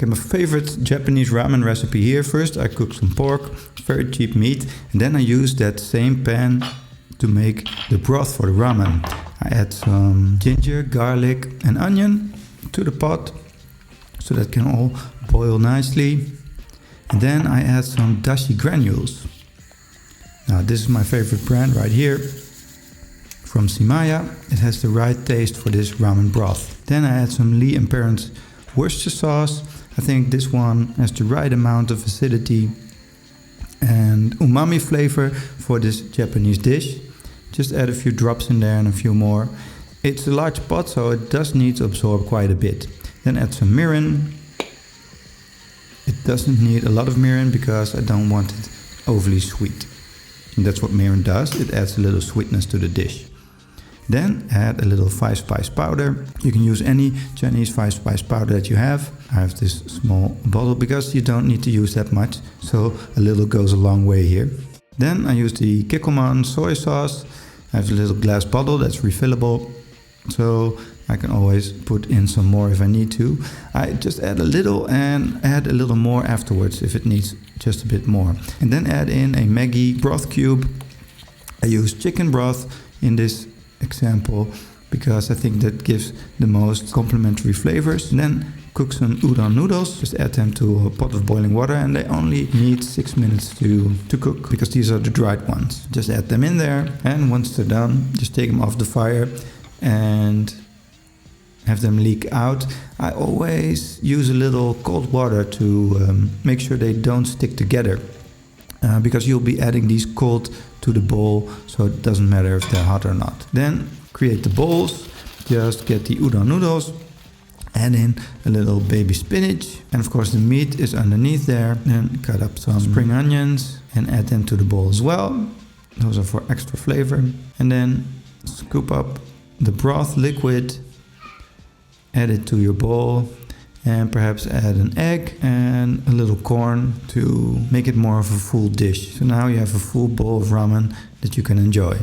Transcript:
Okay, my favorite Japanese ramen recipe here. First I cook some pork, very cheap meat, and then I use that same pan to make the broth for the ramen. I add some ginger, garlic and onion to the pot so that can all boil nicely. And then I add some dashi granules. Now this is my favorite brand right here from Simaya. It has the right taste for this ramen broth. Then I add some Lea Perrins Worcestershire sauce. I think this one has the right amount of acidity and umami flavor for this Japanese dish. Just add a few drops in there and a few more. It's a large pot, so it does need to absorb quite a bit. Then add some mirin. It doesn't need a lot of mirin because I don't want it overly sweet. And that's what mirin does, it adds a little sweetness to the dish. Then add a little 5-spice powder. You can use any Chinese 5-spice powder that you have. I have this small bottle because you don't need to use that much, so a little goes a long way here. Then I use the Kikkoman soy sauce. I have a little glass bottle that's refillable, so I can always put in some more if I need to. I just add a little and add a little more afterwards if it needs just a bit more. And then add in a Maggi broth cube. I use chicken broth in this example because I think that gives the most complementary flavors. And then cook some udon noodles. Just add them to a pot of boiling water and they only need 6 minutes to cook because these are the dried ones. Just add them in there and once they're done, just take them off the fire and have them leak out. I always use a little cold water to make sure they don't stick together because you'll be adding these cold to the bowl, so it doesn't matter if they're hot or not. Then create the bowls. Just get the udon noodles, add in a little baby spinach, and of course the meat is underneath there. Then cut up some spring onions and add them to the bowl as well. Those are for extra flavor. And then scoop up the broth liquid, add it to your bowl, and perhaps add an egg and a little corn to make it more of a full dish. So now you have a full bowl of ramen that you can enjoy.